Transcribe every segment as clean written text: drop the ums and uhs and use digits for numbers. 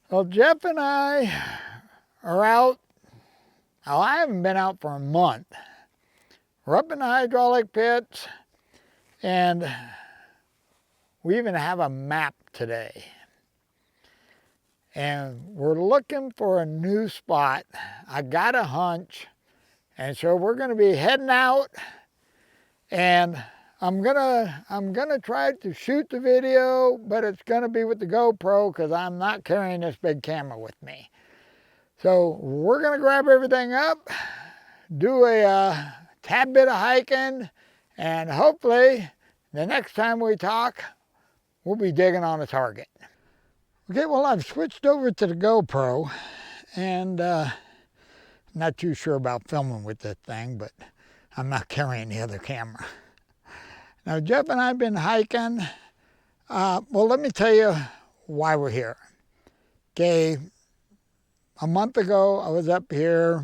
Well, Jeff and I are out. Well, I haven't been out for a month. We're up in the hydraulic pits, and we even have a map today. And we're looking for a new spot. I got a hunch, and so we're going to be heading out, and I'm gonna try to shoot the video, but it's gonna be with the GoPro because I'm not carrying this big camera with me. So we're gonna grab everything up, do a tad bit of hiking, and hopefully the next time we talk, we'll be digging on a target. Okay, well, I've switched over to the GoPro, and not too sure about filming with this thing, but I'm not carrying the other camera. Now, Jeff and I have been hiking. Well, let me tell you why we're here. Okay, a month ago, I was up here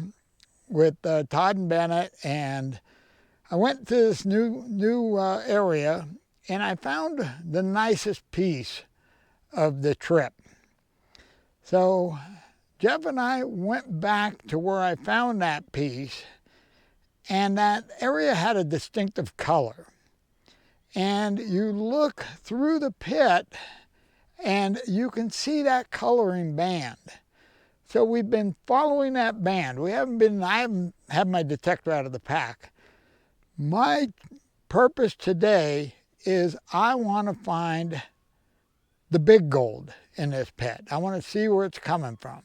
with Todd and Bennett, and I went to this new area, and I found the nicest piece of the trip. So Jeff and I went back to where I found that piece, and that area had a distinctive color. And you look through the pit and you can see that coloring band. So we've been following that band. I haven't had my detector out of the pack. My purpose today is I want to find the big gold in this pit. I want to see where it's coming from.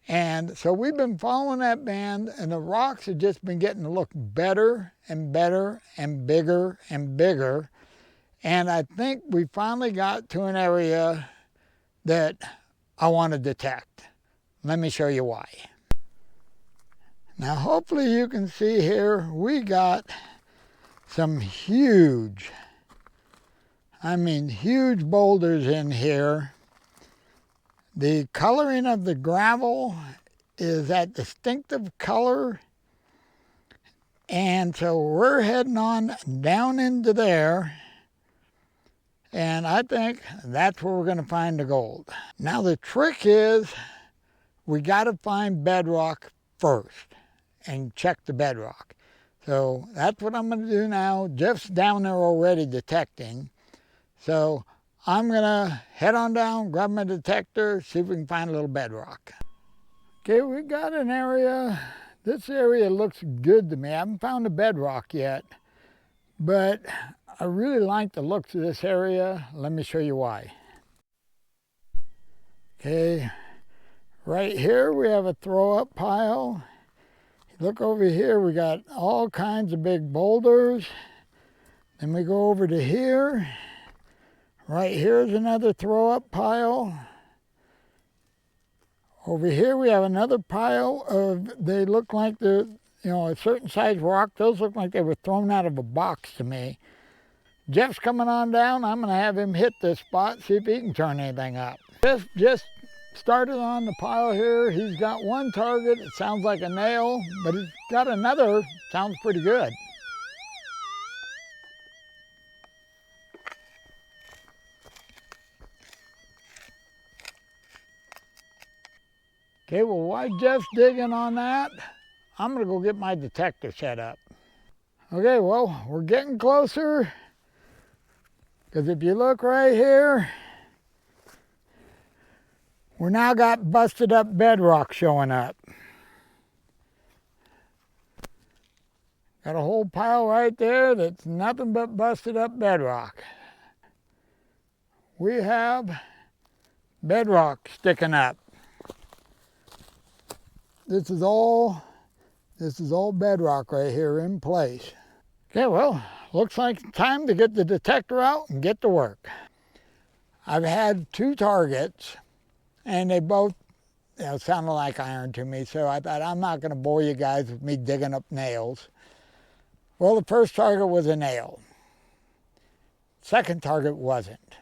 And so we've been following that band, and the rocks have just been getting to look better and better and bigger and bigger. And I think we finally got to an area that I want to detect. Let me show you why. Now, hopefully you can see here, we got some huge boulders in here. The coloring of the gravel is that distinctive color. And so we're heading on down into there. And I think that's where we're going to find the gold. Now the trick is we got to find bedrock first and check the bedrock. So that's what I'm going to do now. Jeff's down there already detecting. So I'm gonna head on down, grab my detector, see if we can find a little bedrock. Okay, we got an area. This area looks good to me. I haven't found a bedrock yet, but I really like the looks of this area. Let me show you why. Okay, right here we have a throw-up pile. Look over here, we got all kinds of big boulders. Then we go over to here. Right here's another throw-up pile. Over here we have another pile of, they look like they're, a certain size rock. Those look like they were thrown out of a box to me. Jeff's coming on down. I'm gonna have him hit this spot, see if he can turn anything up. Jeff just started on the pile here. He's got one target. It sounds like a nail, but he's got another, sounds pretty good. Okay, well, while Jeff's digging on that, I'm gonna go get my detector set up. Okay, well, we're getting closer, because if you look right here, we're now got busted up bedrock showing up. Got a whole pile right there that's nothing but busted up bedrock. We have bedrock sticking up. This is all bedrock right here in place. Okay, well, looks like it's time to get the detector out and get to work. I've had two targets, and they both sounded like iron to me, so I thought I'm not going to bore you guys with me digging up nails. Well, the first target was a nail. Second target wasn't.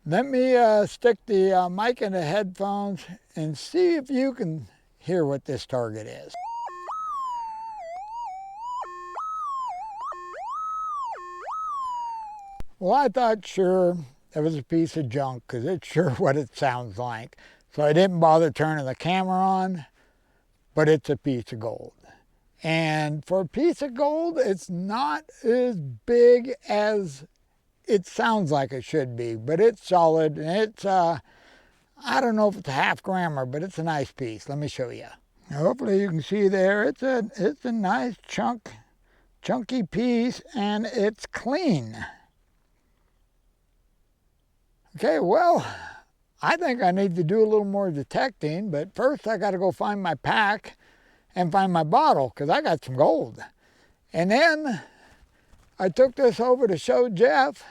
Let me stick the mic in the headphones and see if you can hear what this target is. Well, I thought, sure, that was a piece of junk because it's sure what it sounds like. So I didn't bother turning the camera on, but it's a piece of gold. And for a piece of gold, it's not as big as it sounds like it should be, but it's solid, and it's, I don't know if it's a half grammer, but it's a nice piece. Let me show you. Hopefully you can see there, it's a nice chunky piece, and it's clean. Okay, well, I think I need to do a little more detecting, but first I got to go find my pack and find my bottle, because I got some gold. And then I took this over to show Jeff,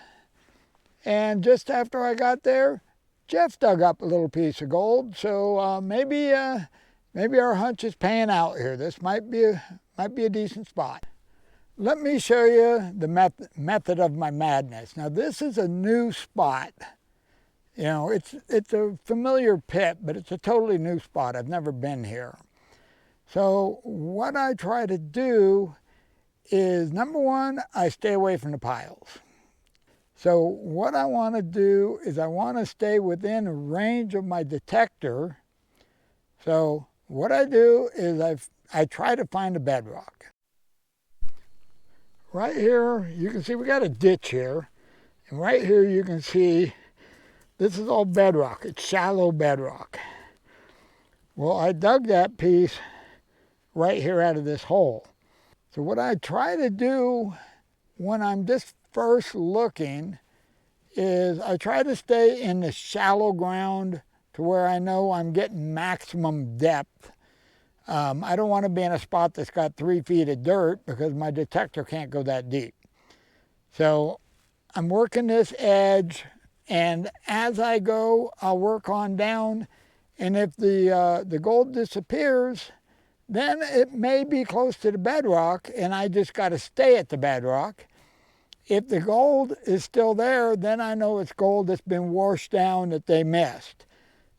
and just after I got there, Jeff dug up a little piece of gold. So maybe our hunch is paying out here. This might be a decent spot. Let me show you the method of my madness. Now this is a new spot. You know, it's a familiar pit, but it's a totally new spot. I've never been here. So what I try to do is, number one, I stay away from the piles. So what I want to do is I want to stay within range of my detector. So what I do is I try to find a bedrock. Right here, you can see we got a ditch here. And right here you can see this is all bedrock. It's shallow bedrock. Well, I dug that piece right here out of this hole. So what I try to do when I'm just first looking is I try to stay in the shallow ground to where I know I'm getting maximum depth. I don't want to be in a spot that's got 3 feet of dirt because my detector can't go that deep. So I'm working this edge, and as I go, I'll work on down, and if the gold disappears, then it may be close to the bedrock, and I just got to stay at the bedrock. If the gold is still there, then I know it's gold that's been washed down that they missed.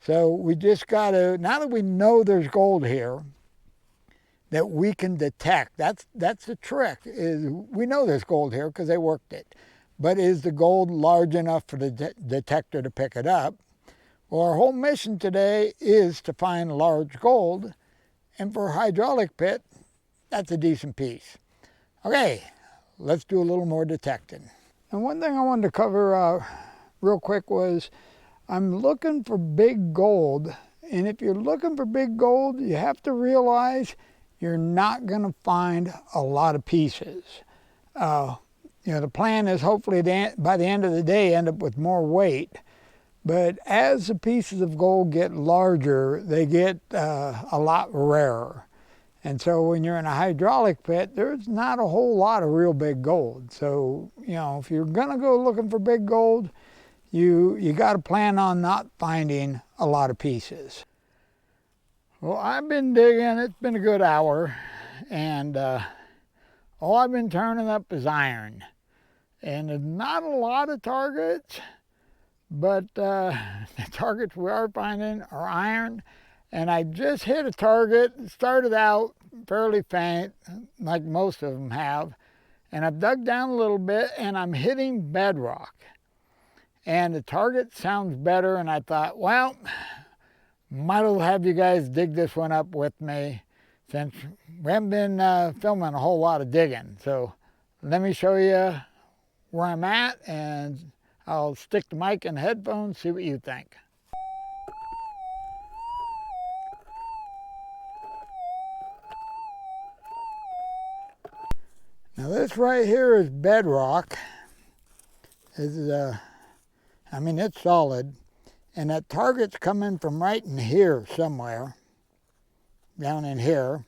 So we just got to, now that we know there's gold here, that we can detect. That's the trick, is we know there's gold here because they worked it. But is the gold large enough for the detector to pick it up? Well, our whole mission today is to find large gold, and for a hydraulic pit, that's a decent piece. Okay, let's do a little more detecting. And one thing I wanted to cover real quick was I'm looking for big gold, and if you're looking for big gold, you have to realize you're not going to find a lot of pieces. You know, the plan is hopefully by the end of the day end up with more weight. But as the pieces of gold get larger, they get a lot rarer. And so when you're in a hydraulic pit, there's not a whole lot of real big gold. So, you know, if you're going to go looking for big gold, you got to plan on not finding a lot of pieces. Well, I've been digging. It's been a good hour, and all I've been turning up is iron. And there's not a lot of targets, but the targets we are finding are iron. And I just hit a target. It started out fairly faint, like most of them have. And I've dug down a little bit, and I'm hitting bedrock. And the target sounds better, and I thought, well, might as well have you guys dig this one up with me, since we haven't been filming a whole lot of digging. So let me show you where I'm at, and I'll stick the mic in the headphones, see what you think. Now this right here is bedrock. This is I mean, it's solid. And that target's coming from right in here somewhere, down in here.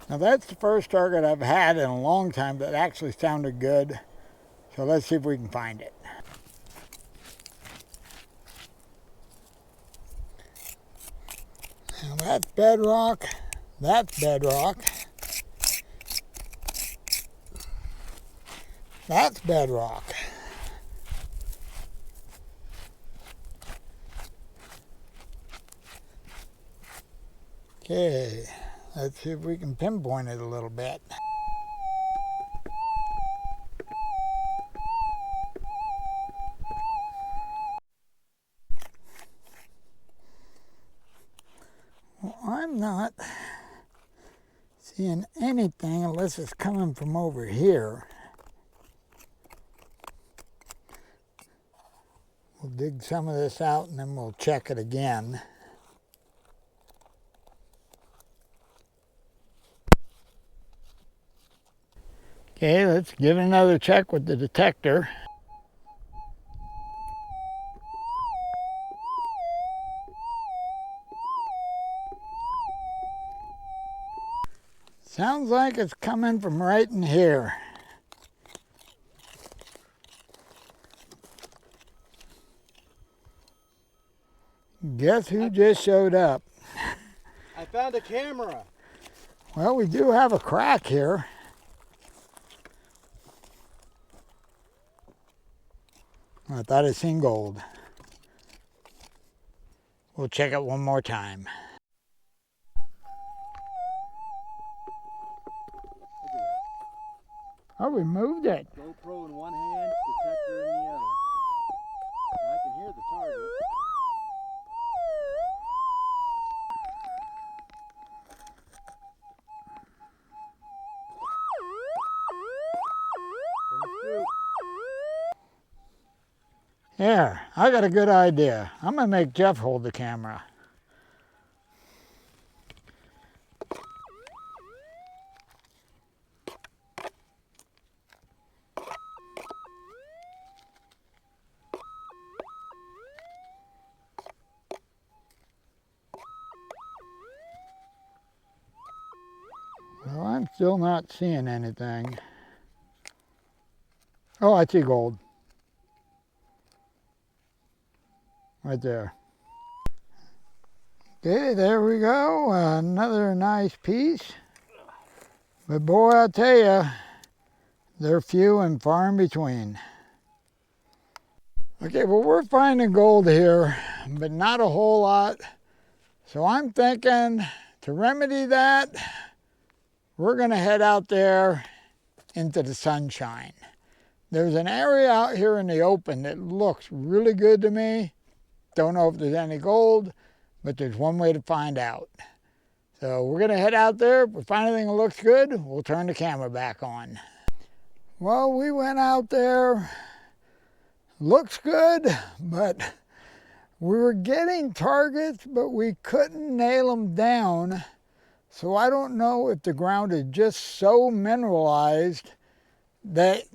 Now that's the first target I've had in a long time that actually sounded good. So let's see if we can find it. Now that's bedrock, that's bedrock, that's bedrock. Okay, let's see if we can pinpoint it a little bit. I'm not seeing anything unless it's coming from over here. We'll dig some of this out and then we'll check it again. Okay, let's give it another check with the detector. Sounds like it's coming from right in here. Guess who just showed up? I found a camera. Well, we do have a crack here. I thought I seen gold. We'll check it one more time. Oh, we moved it. GoPro in one hand, detector in the other. I can hear the target. Here, I got a good idea. I'm gonna make Jeff hold the camera. Well, I'm still not seeing anything. Oh, I see gold. Right there. Okay, there we go. Another nice piece. But boy, I tell you, they're few and far in between. Okay, well, we're finding gold here, but not a whole lot. So I'm thinking to remedy that, we're going to head out there into the sunshine. There's an area out here in the open that looks really good to me. Don't know if there's any gold, but there's one way to find out. So we're going to head out there. If we find anything that looks good, we'll turn the camera back on. Well, we went out there. Looks good, but we were getting targets, but we couldn't nail them down. So I don't know if the ground is just so mineralized that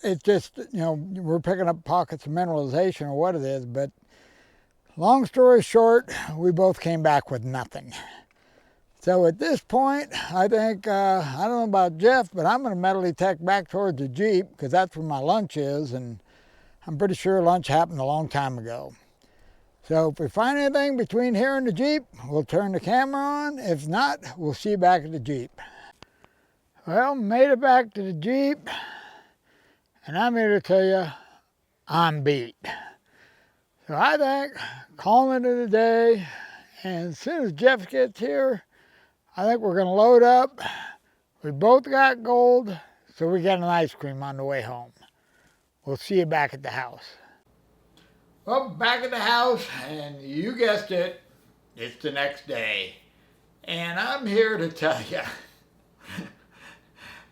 it's just, you know, we're picking up pockets of mineralization or what it is. But long story short, we both came back with nothing. So at this point, I think, I don't know about Jeff, but I'm going to metal detect back towards the Jeep because that's where my lunch is. And I'm pretty sure lunch happened a long time ago. So if we find anything between here and the Jeep, we'll turn the camera on. If not, we'll see you back at the Jeep. Well, made it back to the Jeep. And I'm here to tell you, I'm beat. So I think calling it a day. And as soon as Jeff gets here, I think we're going to load up. We both got gold, so we got an ice cream on the way home. We'll see you back at the house. Well, back at the house, and you guessed it, it's the next day. And I'm here to tell you,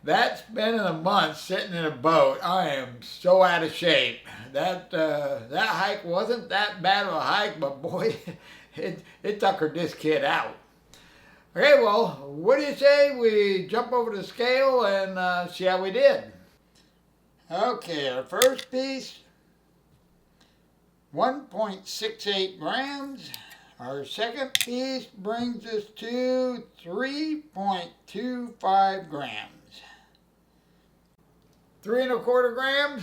that spending a month sitting in a boat, I am so out of shape. That hike wasn't that bad of a hike, but boy, it tuckered this kid out. Okay, well, what do you say we jump over the scale and see how we did? Okay, our first piece, 1.68 grams. Our second piece brings us to 3.25 grams. 3 1/4 grams,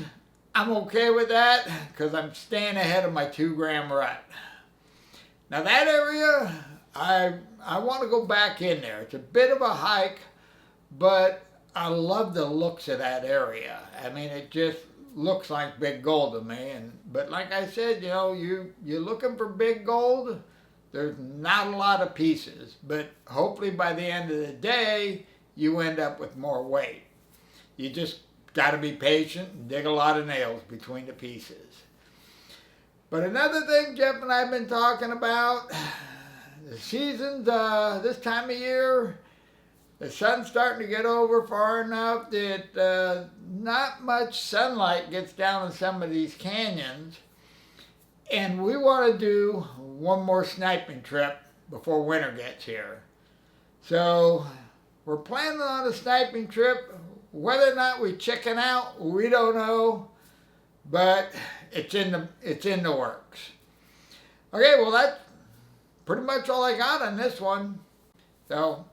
I'm okay with that because I'm staying ahead of my 2 gram rut. Now that area, I want to go back in there. It's a bit of a hike, but I love the looks of that area. I mean, it just looks like big gold to me. But like I said, you know, you're looking for big gold, there's not a lot of pieces. But hopefully by the end of the day, you end up with more weight. You just got to be patient and dig a lot of nails between the pieces. But another thing Jeff and I have been talking about, the season's this time of year. The sun's starting to get over far enough that not much sunlight gets down in some of these canyons. And we want to do one more sniping trip before winter gets here. So we're planning on a sniping trip. Whether or not we chicken out, we don't know. But it's in the works. Okay, well that's pretty much all I got on this one. So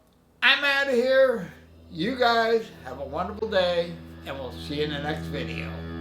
I'm out of here. You guys have a wonderful day, and we'll see you in the next video.